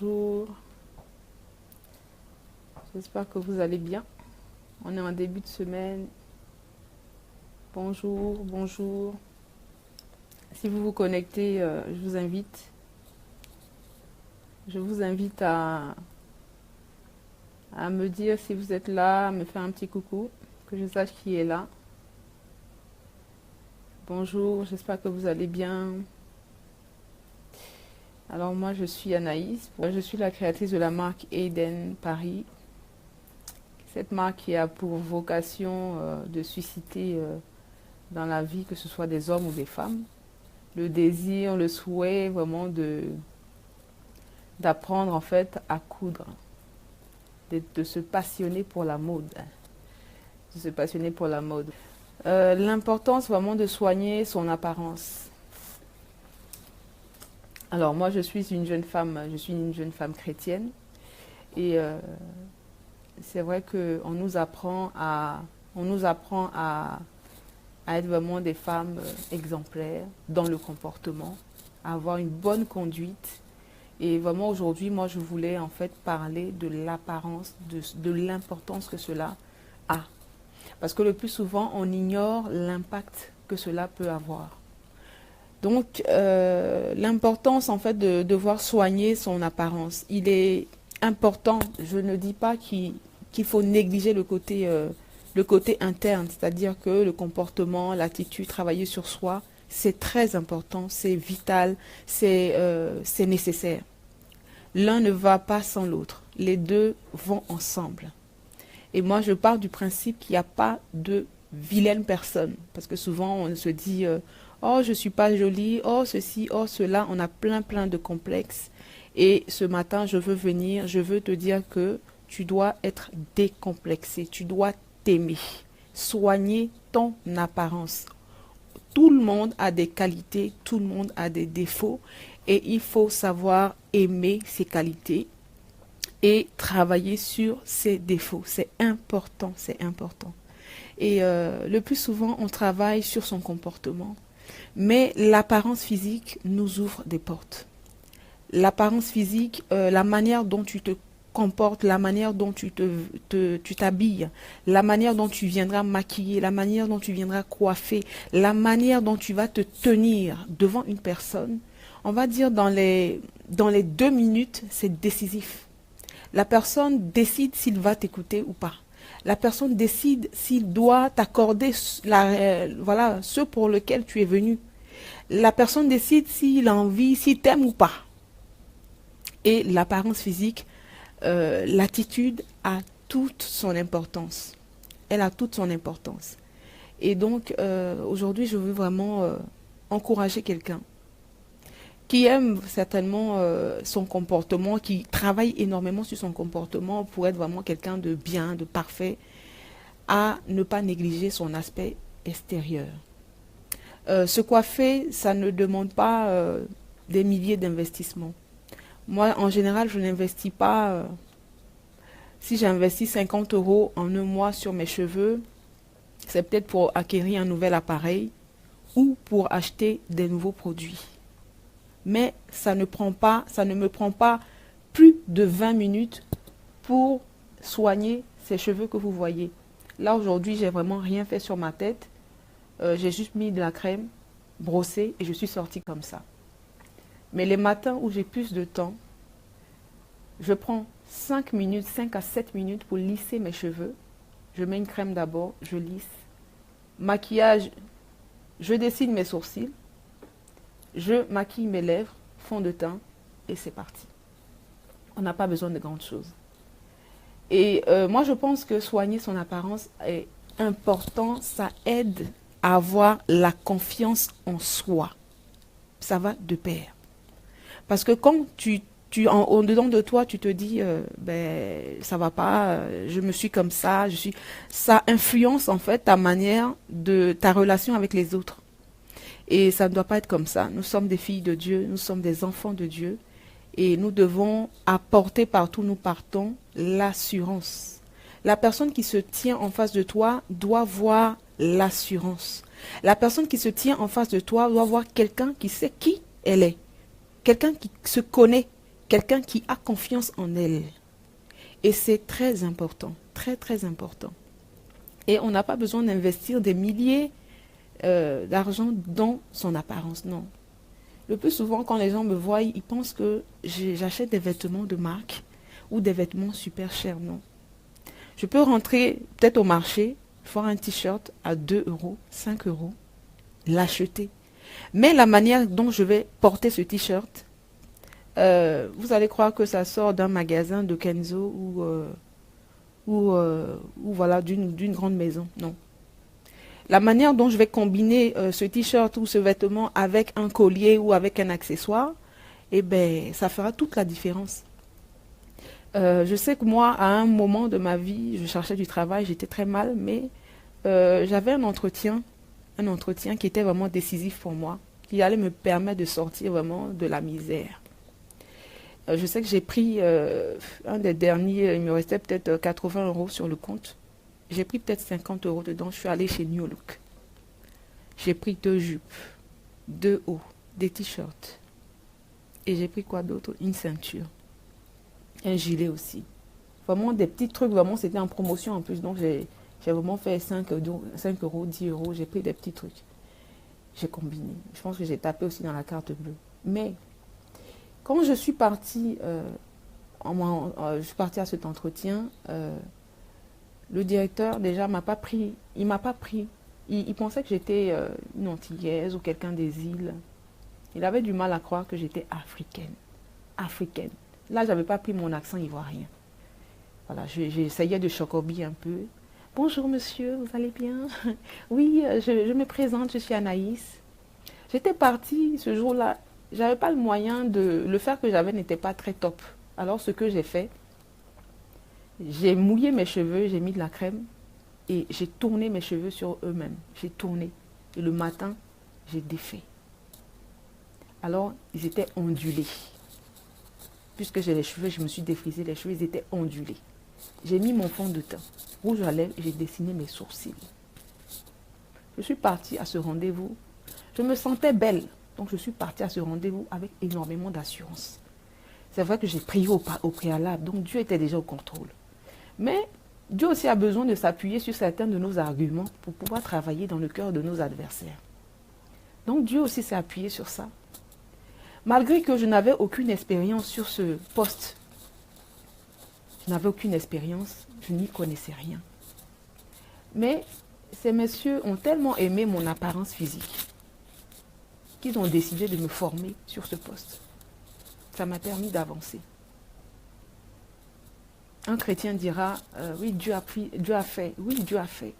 bonjour. J'espère que vous allez bien. On est en début de semaine. Bonjour, bonjour. Si vous vous connectez, je vous invite à me dire si vous êtes là, à me faire un petit coucou, que je sache qui est là. Bonjour, j'espère que vous allez bien. Alors moi, je suis Anaïs. Je suis la créatrice de la marque Eden Paris. Cette marque qui a pour vocation de susciter dans la vie, que ce soit des hommes ou des femmes, le désir, le souhait vraiment d'apprendre en fait à coudre, de se passionner pour la mode. De se passionner pour la mode. L'importance vraiment de soigner son apparence. Alors moi je suis une jeune femme chrétienne et c'est vrai qu'on nous apprend à être vraiment des femmes exemplaires dans le comportement, à avoir une bonne conduite. Et vraiment aujourd'hui, moi je voulais en fait parler de l'apparence, de l'importance que cela a. Parce que le plus souvent, on ignore l'impact que cela peut avoir. Donc, l'importance en fait de devoir soigner son apparence. Il est important, je ne dis pas qu'il faut négliger le côté interne, c'est-à-dire que le comportement, l'attitude, travailler sur soi, c'est très important, c'est vital, c'est nécessaire. L'un ne va pas sans l'autre, les deux vont ensemble. Et moi, je pars du principe qu'il n'y a pas de vilaine personne, parce que souvent on se dit oh, je suis pas jolie, oh, ceci, oh, cela. On a plein de complexes. Et ce matin, je veux te dire que tu dois être décomplexé. Tu dois t'aimer. Soigner ton apparence. Tout le monde a des qualités, tout le monde a des défauts. Et il faut savoir aimer ses qualités et travailler sur ses défauts. C'est important, c'est important. Et le plus souvent, on travaille sur son comportement. Mais l'apparence physique nous ouvre des portes. L'apparence physique, la manière dont tu te comportes, la manière dont tu t'habilles, la manière dont tu viendras maquiller, la manière dont tu viendras coiffer, la manière dont tu vas te tenir devant une personne, on va dire dans les 2 minutes, c'est décisif. La personne décide s'il va t'écouter ou pas. La personne décide s'il doit t'accorder ce pour lequel tu es venu. La personne décide s'il a envie, s'il t'aime ou pas. Et l'apparence physique, l'attitude a toute son importance. Elle a toute son importance. Et donc, aujourd'hui, je veux vraiment encourager quelqu'un qui aime certainement son comportement, qui travaille énormément sur son comportement pour être vraiment quelqu'un de bien, de parfait, à ne pas négliger son aspect extérieur. Se coiffer, ça ne demande pas des milliers d'investissements. Moi, en général, je n'investis pas. Si j'investis 50 € en un mois sur mes cheveux, c'est peut-être pour acquérir un nouvel appareil ou pour acheter des nouveaux produits. Mais ça ne me prend pas plus de 20 minutes pour soigner ces cheveux que vous voyez. Là, aujourd'hui, j'ai vraiment rien fait sur ma tête. J'ai juste mis de la crème, brossé et je suis sortie comme ça. Mais les matins où j'ai plus de temps, je prends 5 à 7 minutes pour lisser mes cheveux. Je mets une crème d'abord, je lisse. Maquillage, je dessine mes sourcils. Je maquille mes lèvres, fond de teint et c'est parti. On n'a pas besoin de grandes choses. Et moi, je pense que soigner son apparence est important. Ça aide à avoir la confiance en soi. Ça va de pair. Parce que quand en dedans de toi, tu te dis, ça va pas, je me suis comme ça, ça influence en fait ta manière de ta relation avec les autres. Et ça ne doit pas être comme ça. Nous sommes des filles de Dieu, nous sommes des enfants de Dieu. Et nous devons apporter partout où nous partons l'assurance. La personne qui se tient en face de toi doit voir l'assurance. La personne qui se tient en face de toi doit voir quelqu'un qui sait qui elle est. Quelqu'un qui se connaît. quelqu'un qui a confiance en elle. Et c'est très important, très très important. Et on n'a pas besoin d'investir des milliers d'argent dans son apparence, non. Le plus souvent, quand les gens me voient, ils pensent que j'achète des vêtements de marque ou des vêtements super chers, non. Je peux rentrer peut-être au marché, voir un t-shirt à 2 euros, 5 euros, l'acheter. Mais la manière dont je vais porter ce t-shirt, vous allez croire que ça sort d'un magasin de Kenzo ou voilà, d'une grande maison. Non. La manière dont je vais combiner ce t-shirt ou ce vêtement avec un collier ou avec un accessoire, eh ben, ça fera toute la différence. Je sais que moi, à un moment de ma vie, je cherchais du travail, j'étais très mal, mais j'avais un entretien qui était vraiment décisif pour moi, qui allait me permettre de sortir vraiment de la misère. Je sais que j'ai pris un des derniers, il me restait peut-être 80 euros sur le compte. J'ai pris peut-être 50 euros dedans, je suis allée chez New Look. J'ai pris 2 jupes, 2 hauts, des t-shirts. Et j'ai pris quoi d'autre? Une ceinture. Un gilet aussi. Vraiment des petits trucs, vraiment c'était en promotion en plus. Donc j'ai vraiment fait 5 euros, 10 euros, j'ai pris des petits trucs. J'ai combiné. Je pense que j'ai tapé aussi dans la carte bleue. Mais quand je suis partie, je suis partie à cet entretien, le directeur déjà m'a pas pris. Il m'a pas pris. Il pensait que j'étais une Antillaise ou quelqu'un des îles. Il avait du mal à croire que j'étais africaine. Africaine. Là, j'avais pas pris mon accent ivoirien. Voilà, j'essayais de chocobi un peu. Bonjour monsieur, vous allez bien? Oui, je me présente, je suis Anaïs. J'étais partie ce jour-là. J'avais pas le moyen de... Le fer que j'avais n'était pas très top. Alors, ce que j'ai fait, j'ai mouillé mes cheveux, j'ai mis de la crème et j'ai tourné mes cheveux sur eux-mêmes. J'ai tourné. Et le matin, j'ai défait. Alors, ils étaient ondulés. Puisque j'ai les cheveux, je me suis défrisé, les cheveux, ils étaient ondulés. J'ai mis mon fond de teint rouge à lèvres et j'ai dessiné mes sourcils. Je suis partie à ce rendez-vous. Je me sentais belle. Donc, je suis partie à ce rendez-vous avec énormément d'assurance. C'est vrai que j'ai prié au préalable. Donc, Dieu était déjà au contrôle. Mais Dieu aussi a besoin de s'appuyer sur certains de nos arguments pour pouvoir travailler dans le cœur de nos adversaires. Donc, Dieu aussi s'est appuyé sur ça. Malgré que je n'avais aucune expérience sur ce poste, je n'avais aucune expérience, je n'y connaissais rien. Mais ces messieurs ont tellement aimé mon apparence physique qu'ils ont décidé de me former sur ce poste. Ça m'a permis d'avancer. Un chrétien dira, oui, Dieu a fait. Oui, Dieu a fait.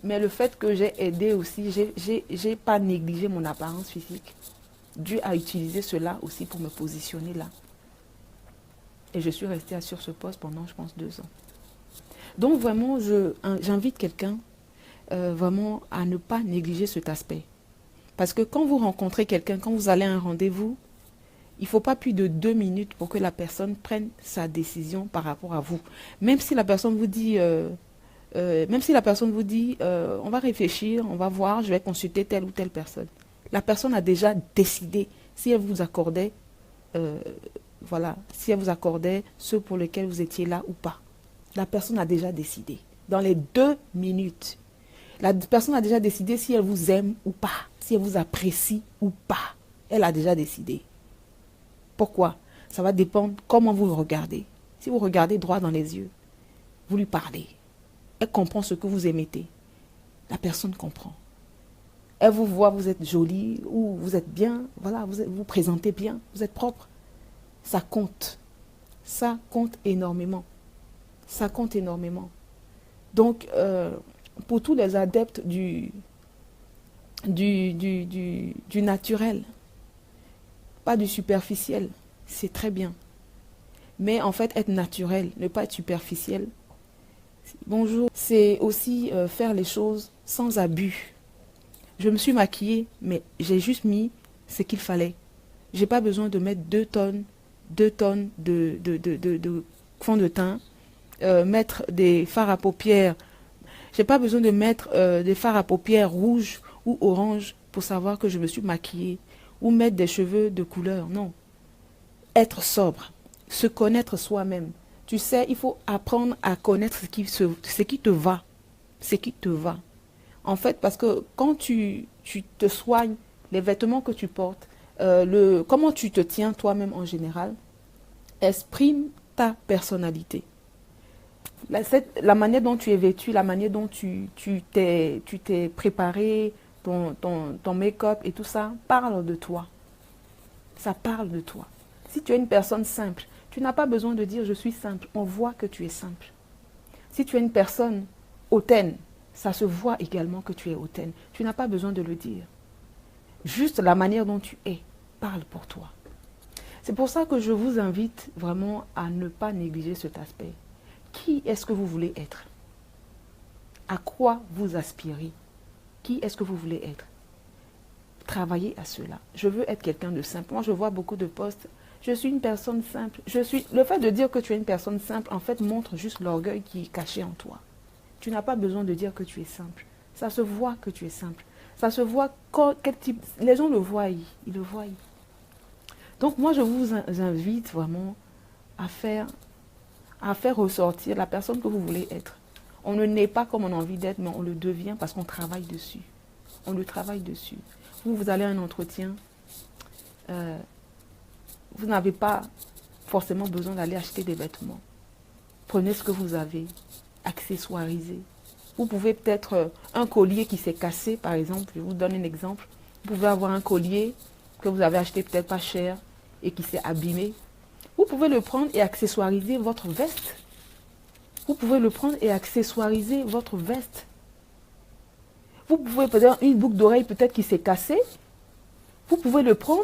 Mais le fait que j'ai aidé aussi, j'ai pas négligé mon apparence physique. Dieu a utilisé cela aussi pour me positionner là. Et je suis restée sur ce poste pendant, je pense, 2 ans. Donc vraiment, j'invite quelqu'un vraiment à ne pas négliger cet aspect. Parce que quand vous rencontrez quelqu'un, quand vous allez à un rendez-vous, il ne faut pas plus de 2 minutes pour que la personne prenne sa décision par rapport à vous. Même si la personne vous dit, on va réfléchir, on va voir, je vais consulter telle ou telle personne. La personne a déjà décidé si elle vous accordait, si elle vous accordait ceux pour lesquels vous étiez là ou pas. La personne a déjà décidé. Dans les 2 minutes, la personne a déjà décidé si elle vous aime ou pas, si elle vous apprécie ou pas. Elle a déjà décidé. Pourquoi? Ça va dépendre comment vous le regardez. Si vous regardez droit dans les yeux, vous lui parlez. Elle comprend ce que vous émettez. La personne comprend. Elle vous voit, vous êtes jolie, ou vous êtes bien, voilà, vous vous présentez bien, vous êtes propre. Ça compte. Ça compte énormément. Ça compte énormément. Donc, pour tous les adeptes du naturel, pas du superficiel, c'est très bien. Mais en fait, être naturel, ne pas être superficiel, bonjour, c'est aussi faire les choses sans abus. Je me suis maquillée, mais j'ai juste mis ce qu'il fallait. Je n'ai pas besoin de mettre 2 tonnes de fond de teint, mettre des fards à paupières. Je n'ai pas besoin de mettre des fards à paupières rouges ou oranges pour savoir que je me suis maquillée. Ou mettre des cheveux de couleur, non. être sobre, se connaître soi-même. Tu sais, il faut apprendre à connaître ce qui te va, ce qui te va. En fait, parce que quand tu te soignes, les vêtements que tu portes, comment tu te tiens toi-même en général, exprime ta personnalité. La manière dont tu es vêtu, la manière dont tu t'es préparé, ton make-up et tout ça, parle de toi. Ça parle de toi. Si tu es une personne simple, tu n'as pas besoin de dire je suis simple. On voit que tu es simple. Si tu es une personne hautaine, ça se voit également que tu es hautaine. Tu n'as pas besoin de le dire. Juste la manière dont tu es parle pour toi. C'est pour ça que je vous invite vraiment à ne pas négliger cet aspect. Qui est-ce que vous voulez être? À quoi vous aspirez? Qui est-ce que vous voulez être? Travaillez à cela. Je veux être quelqu'un de simple. Moi, je vois beaucoup de posts. Je suis une personne simple. Le fait de dire que tu es une personne simple, en fait, montre juste l'orgueil qui est caché en toi. Tu n'as pas besoin de dire que tu es simple. Ça se voit que tu es simple. Ça se voit quel type. Les gens le voient, ils le voient. Donc, moi, je vous invite vraiment à faire ressortir la personne que vous voulez être. On ne naît pas comme on a envie d'être, mais on le devient parce qu'on travaille dessus. On le travaille dessus. Vous allez à un entretien, vous n'avez pas forcément besoin d'aller acheter des vêtements. Prenez ce que vous avez, accessoirisez. Vous pouvez peut-être un collier qui s'est cassé, par exemple, je vous donne un exemple. Vous pouvez avoir un collier que vous avez acheté peut-être pas cher et qui s'est abîmé. Vous pouvez le prendre et accessoiriser votre veste. Vous pouvez le prendre et accessoiriser votre veste. Vous pouvez peut-être une boucle d'oreille peut-être qui s'est cassée. Vous pouvez le prendre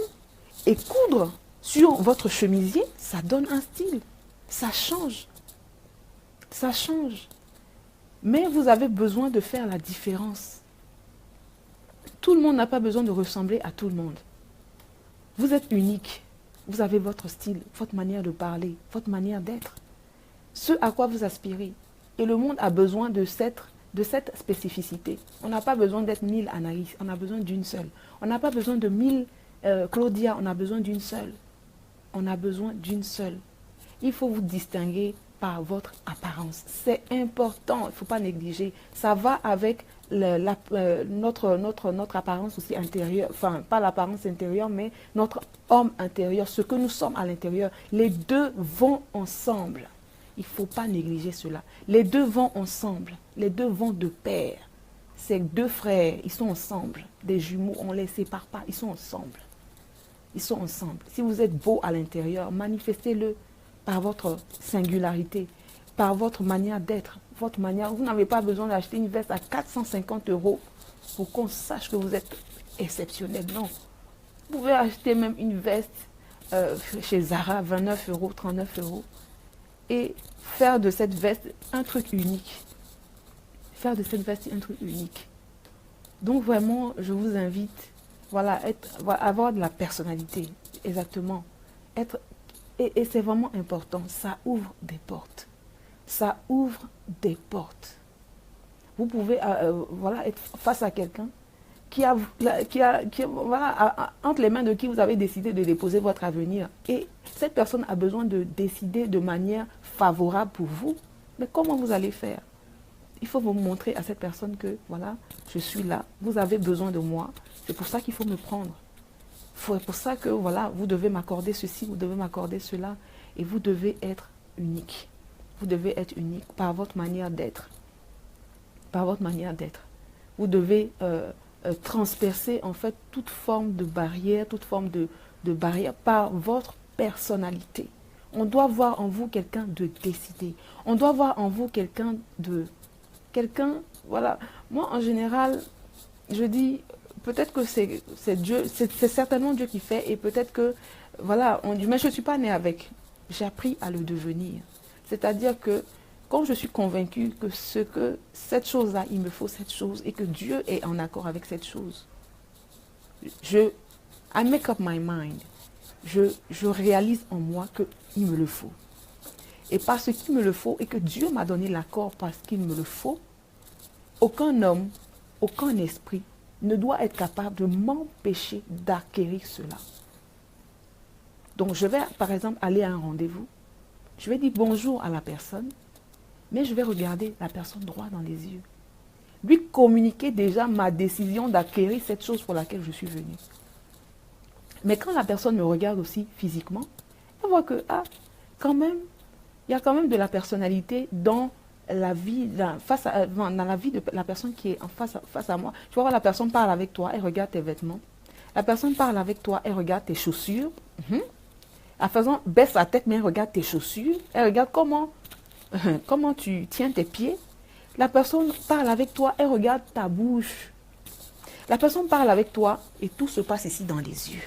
et coudre sur votre chemisier. Ça donne un style. Ça change. Ça change. Mais vous avez besoin de faire la différence. Tout le monde n'a pas besoin de ressembler à tout le monde. Vous êtes unique. Vous avez votre style, votre manière de parler, votre manière d'être. Ce à quoi vous aspirez. Et le monde a besoin de cette spécificité. On n'a pas besoin d'être 1000 Anaïs, on a besoin d'une seule. On n'a pas besoin de 1000 Claudia, on a besoin d'une seule. On a besoin d'une seule. Il faut vous distinguer par votre apparence. C'est important, il ne faut pas négliger. Ça va avec notre apparence aussi intérieure, enfin pas l'apparence intérieure, mais notre homme intérieur, ce que nous sommes à l'intérieur. Les deux vont ensemble. Il ne faut pas négliger cela. Les deux vont ensemble. Les deux vont de pair. Ces deux frères, ils sont ensemble. Des jumeaux, on ne les sépare pas. Ils sont ensemble. Ils sont ensemble. Si vous êtes beau à l'intérieur, manifestez-le par votre singularité, par votre manière d'être, votre manière. Vous n'avez pas besoin d'acheter une veste à 450 € pour qu'on sache que vous êtes exceptionnel. Non. Vous pouvez acheter même une veste chez Zara, 29 €, 39 € et faire de cette veste un truc unique. Faire de cette veste un truc unique. Donc vraiment, je vous invite, voilà, avoir de la personnalité, exactement. Et c'est vraiment important, ça ouvre des portes. Ça ouvre des portes. Vous pouvez voilà, être face à quelqu'un voilà, entre les mains de qui vous avez décidé de déposer votre avenir. Et cette personne a besoin de décider de manière favorable pour vous. Mais comment vous allez faire? Il faut vous montrer à cette personne que, voilà, je suis là, vous avez besoin de moi. C'est pour ça qu'il faut me prendre. C'est pour ça que, voilà, vous devez m'accorder ceci, vous devez m'accorder cela. Et vous devez être unique. Vous devez être unique par votre manière d'être. Par votre manière d'être. Vous devez transpercer en fait toute forme de barrière, toute forme de barrière par votre personnalité. On doit voir en vous quelqu'un de décidé. On doit voir en vous quelqu'un, voilà. Moi en général, je dis, peut-être que c'est Dieu, c'est certainement Dieu qui fait et peut-être que, voilà, on dit, mais je ne suis pas née avec. J'ai appris à le devenir. C'est-à-dire que quand je suis convaincue que cette chose-là, il me faut cette chose et que Dieu est en accord avec cette chose, I make up my mind. Je réalise en moi qu'il me le faut. Et parce qu'il me le faut et que Dieu m'a donné l'accord parce qu'il me le faut, aucun homme, aucun esprit ne doit être capable de m'empêcher d'acquérir cela. Donc, je vais, par exemple, aller à un rendez-vous. Je vais dire bonjour à la personne, mais je vais regarder la personne droit dans les yeux. Lui communiquer déjà ma décision d'acquérir cette chose pour laquelle je suis venue. Mais quand la personne me regarde aussi physiquement, elle voit que, ah, quand même, il y a quand même de la personnalité dans la vie, dans la vie de la personne qui est face à moi. Tu vois, la personne parle avec toi, elle regarde tes vêtements. La personne parle avec toi, elle regarde tes chaussures. La personne baisse la tête, mais elle regarde tes chaussures. Elle regarde comment tu tiens tes pieds. La personne parle avec toi, elle regarde ta bouche. La personne parle avec toi et tout se passe ici dans les yeux.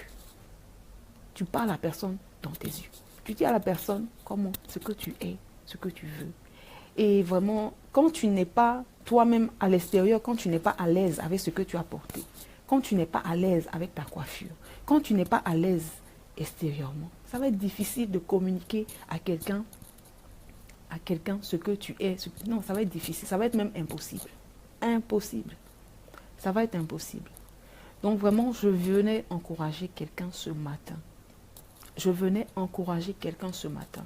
Tu parles à la personne dans tes yeux. Tu dis à la personne comment, ce que tu es, ce que tu veux. Et vraiment, quand tu n'es pas toi-même à l'extérieur, quand tu n'es pas à l'aise avec ce que tu as porté, quand tu n'es pas à l'aise avec ta coiffure, quand tu n'es pas à l'aise extérieurement, ça va être difficile de communiquer à quelqu'un ce que tu es. Non, ça va être difficile, ça va être même impossible. Impossible. Ça va être impossible. Donc vraiment, je venais encourager quelqu'un ce matin. Je venais encourager quelqu'un ce matin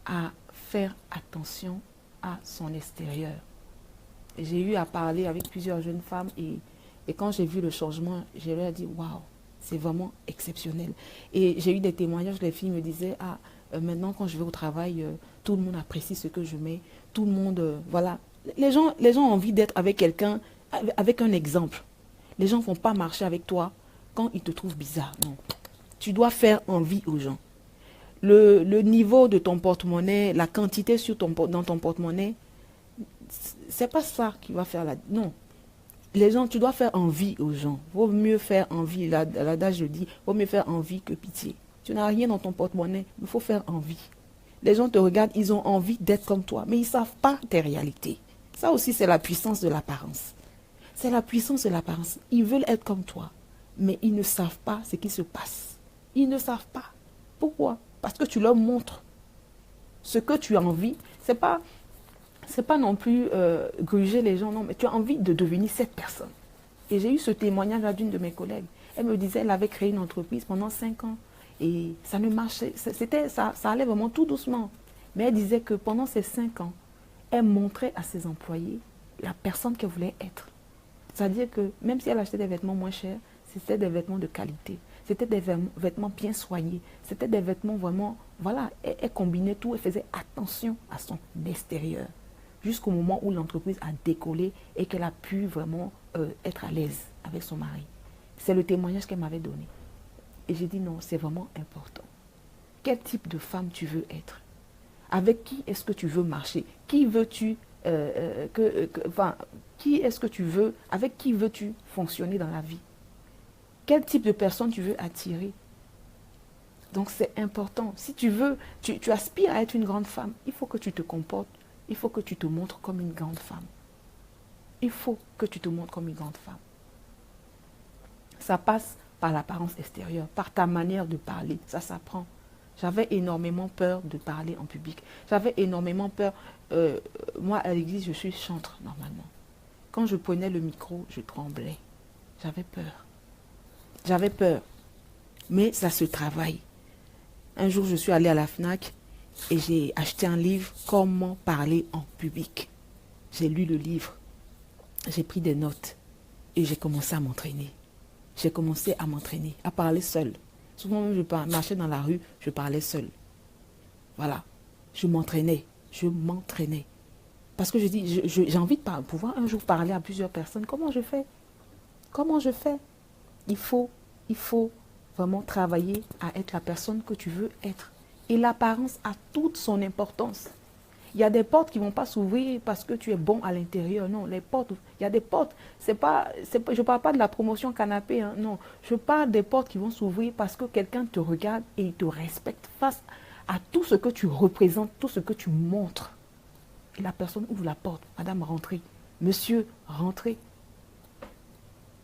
à faire attention à son extérieur. J'ai eu à parler avec plusieurs jeunes femmes et quand j'ai vu le changement, je leur ai dit waouh, c'est vraiment exceptionnel. Et j'ai eu des témoignages, les filles me disaient ah, maintenant quand je vais au travail, tout le monde apprécie ce que je mets, tout le monde, voilà. Les gens ont envie d'être avec quelqu'un, avec un exemple. Les gens ne vont pas marcher avec toi quand ils te trouvent bizarre, non. Tu dois faire envie aux gens. Le niveau de ton porte-monnaie, la quantité dans ton porte-monnaie, c'est pas ça qui va faire la... Non. Les gens, tu dois faire envie aux gens. Vaut mieux faire envie. L'adage, je dis, vaut mieux faire envie que pitié. Tu n'as rien dans ton porte-monnaie, il faut faire envie. Les gens te regardent, ils ont envie d'être comme toi, mais ils ne savent pas tes réalités. Ça aussi, c'est la puissance de l'apparence. C'est la puissance de l'apparence. Ils veulent être comme toi, mais ils ne savent pas ce qui se passe. Ils ne savent pas. Pourquoi? Parce que tu leur montres ce que tu as envie. C'est pas non plus gruger les gens, non, mais tu as envie de devenir cette personne. Et j'ai eu ce témoignage d'une de mes collègues. Elle me disait, elle avait créé une entreprise pendant 5 ans et ça ne marchait, ça allait vraiment tout doucement. Mais elle disait que pendant ces 5 ans, elle montrait à ses employés la personne qu'elle voulait être. C'est-à-dire que même si elle achetait des vêtements moins chers, c'était des vêtements de qualité. C'était des vêtements bien soignés. C'était des vêtements vraiment... Voilà, elle combinait tout, elle faisait attention à son extérieur. Jusqu'au moment où l'entreprise a décollé et qu'elle a pu vraiment être à l'aise avec son mari. C'est le témoignage qu'elle m'avait donné. Et j'ai dit non, c'est vraiment important. Quel type de femme tu veux être? Avec qui est-ce que tu veux marcher? Qui veux-tu... qui est-ce que tu veux? Avec qui veux-tu fonctionner dans la vie? Quel type de personne tu veux attirer? Donc c'est important. Si tu veux, tu aspires à être une grande femme, il faut que tu te comportes, il faut que tu te montres comme une grande femme. Il faut que tu te montres comme une grande femme. Ça passe par l'apparence extérieure, par ta manière de parler, ça s'apprend. J'avais énormément peur de parler en public. J'avais énormément peur. Moi, à l'église, je suis chantre normalement. Quand je prenais le micro, je tremblais. J'avais peur. J'avais peur. Mais ça se travaille. Un jour, je suis allée à la FNAC et j'ai acheté un livre, Comment parler en public. J'ai lu le livre. J'ai pris des notes et j'ai commencé à m'entraîner. J'ai commencé à m'entraîner, à parler seule. Souvent, je marchais dans la rue, je parlais seule. Voilà. Je m'entraînais. Je m'entraînais. Parce que je dis, j'ai envie de pouvoir un jour parler à plusieurs personnes. Comment je fais? Comment je fais? Il faut vraiment travailler à être la personne que tu veux être. Et l'apparence a toute son importance. Il y a des portes qui ne vont pas s'ouvrir parce que tu es bon à l'intérieur. Non, les portes, il y a des portes. Je ne parle pas de la promotion canapé. Hein, non, je parle des portes qui vont s'ouvrir parce que quelqu'un te regarde et il te respecte face à tout ce que tu représentes, tout ce que tu montres. Et la personne ouvre la porte. Madame, rentrez. Monsieur, rentrez.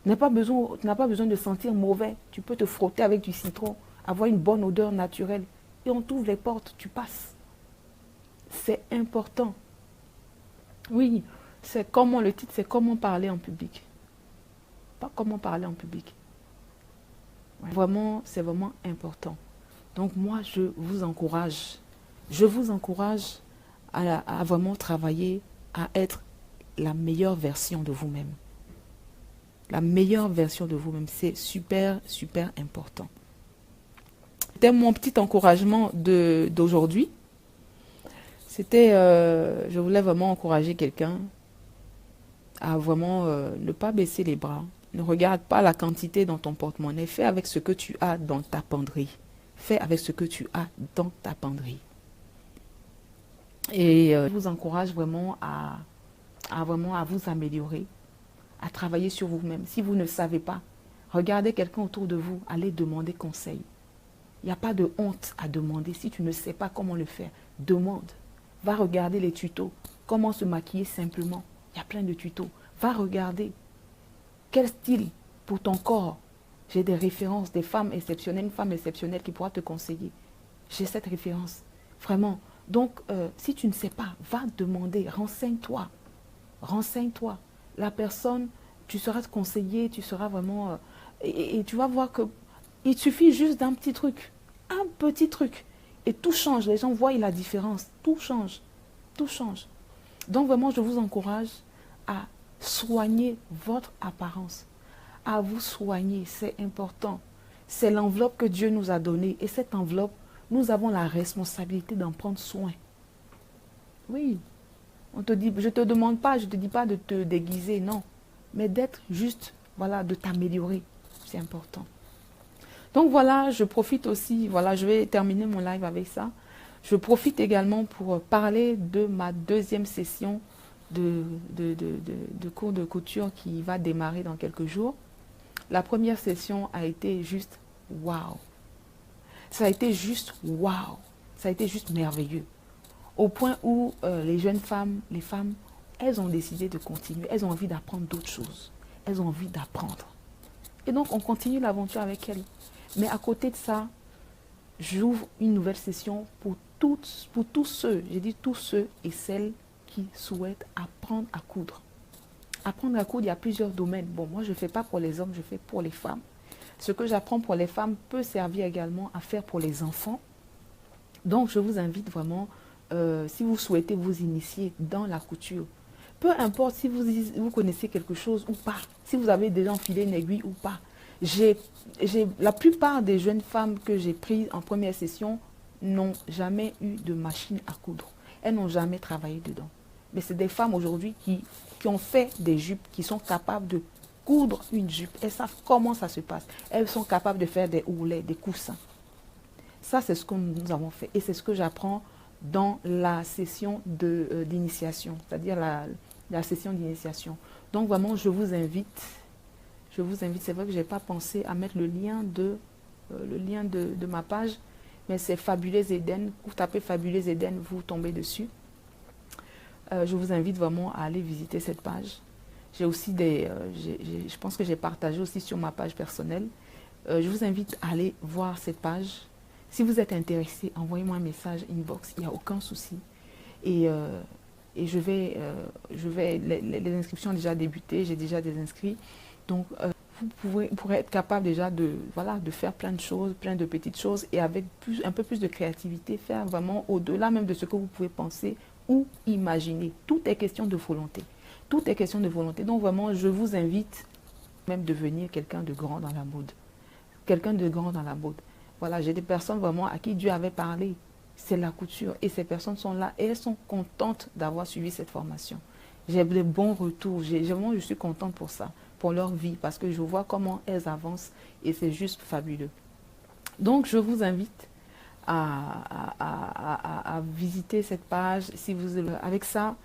Tu n'as pas besoin de sentir mauvais. Tu peux te frotter avec du citron, avoir une bonne odeur naturelle. Et on t'ouvre les portes, tu passes. C'est important. Oui, le titre, c'est comment parler en public. Pas comment parler en public. Ouais. Vraiment, c'est vraiment important. Donc moi, je vous encourage à vraiment travailler à être la meilleure version de vous-même. La meilleure version de vous-même, c'est super, super important. C'était mon petit encouragement d'aujourd'hui. C'était, je voulais vraiment encourager quelqu'un à vraiment ne pas baisser les bras. Ne regarde pas la quantité dans ton porte-monnaie. Fais avec ce que tu as dans ta penderie. Fais avec ce que tu as dans ta penderie. Et je vous encourage vraiment à vous améliorer, à travailler sur vous-même. Si vous ne savez pas, regardez quelqu'un autour de vous, allez demander conseil. Il n'y a pas de honte à demander. Si tu ne sais pas comment le faire, demande. Va regarder les tutos. Comment se maquiller simplement. Il y a plein de tutos. Va regarder. Quel style pour ton corps? J'ai des références, des femmes exceptionnelles, une femme exceptionnelle qui pourra te conseiller. J'ai cette référence. Vraiment. Donc, si tu ne sais pas, va demander. Renseigne-toi. Renseigne-toi. La personne, tu seras conseillé, tu seras vraiment... et tu vas voir que il suffit juste d'un petit truc. Un petit truc. Et tout change. Les gens voient la différence. Tout change. Tout change. Donc vraiment, je vous encourage à soigner votre apparence. À vous soigner. C'est important. C'est l'enveloppe que Dieu nous a donnée. Et cette enveloppe, nous avons la responsabilité d'en prendre soin. Oui. On te dit, je ne te demande pas, je ne te dis pas de te déguiser, non. Mais d'être juste, voilà, de t'améliorer. C'est important. Donc voilà, je profite aussi, voilà, je vais terminer mon live avec ça. Je profite également pour parler de ma deuxième session de cours de couture qui va démarrer dans quelques jours. La première session a été juste waouh. Ça a été juste waouh. Ça a été juste merveilleux. Au point où les jeunes femmes, les femmes, elles ont décidé de continuer. Elles ont envie d'apprendre d'autres choses. Elles ont envie d'apprendre. Et donc, on continue l'aventure avec elles. Mais à côté de ça, j'ouvre une nouvelle session pour tous ceux, j'ai dit tous ceux et celles qui souhaitent apprendre à coudre. Apprendre à coudre, il y a plusieurs domaines. Bon, moi, je ne fais pas pour les hommes, je fais pour les femmes. Ce que j'apprends pour les femmes peut servir également à faire pour les enfants. Donc, je vous invite vraiment, si vous souhaitez vous initier dans la couture, peu importe si vous connaissez quelque chose ou pas, si vous avez déjà enfilé une aiguille ou pas. La plupart des jeunes femmes que j'ai prises en première session n'ont jamais eu de machine à coudre. Elles n'ont jamais travaillé dedans. Mais c'est des femmes aujourd'hui qui ont fait des jupes, qui sont capables de coudre une jupe. Elles savent comment ça se passe. Elles sont capables de faire des ourlets, des coussins. Ça, c'est ce que nous avons fait. Et c'est ce que j'apprends dans la session d'initiation, c'est-à-dire la session d'initiation. Donc vraiment, je vous invite, c'est vrai que je n'ai pas pensé à mettre le lien de ma page, mais c'est Fabuleuse Eden. Vous tapez Fabuleuse Eden, vous tombez dessus. Je vous invite vraiment à aller visiter cette page. J'ai aussi je pense que j'ai partagé aussi sur ma page personnelle. Je vous invite à aller voir cette page. Si vous êtes intéressé, envoyez-moi un message inbox, il n'y a aucun souci. Et les inscriptions ont déjà débuté, j'ai déjà des inscrits. Donc, vous pourrez être capable déjà de faire plein de choses, plein de petites choses et avec un peu plus de créativité, faire vraiment au-delà même de ce que vous pouvez penser ou imaginer. Tout est question de volonté. Tout est question de volonté. Donc, vraiment, je vous invite même de devenir quelqu'un de grand dans la mode. Quelqu'un de grand dans la mode. Voilà, j'ai des personnes vraiment à qui Dieu avait parlé. C'est la couture. Et ces personnes sont là et elles sont contentes d'avoir suivi cette formation. J'ai des bons retours. Je suis contente pour ça, pour leur vie, parce que je vois comment elles avancent et c'est juste fabuleux. Donc, je vous invite à visiter cette page. Si vous, avec ça,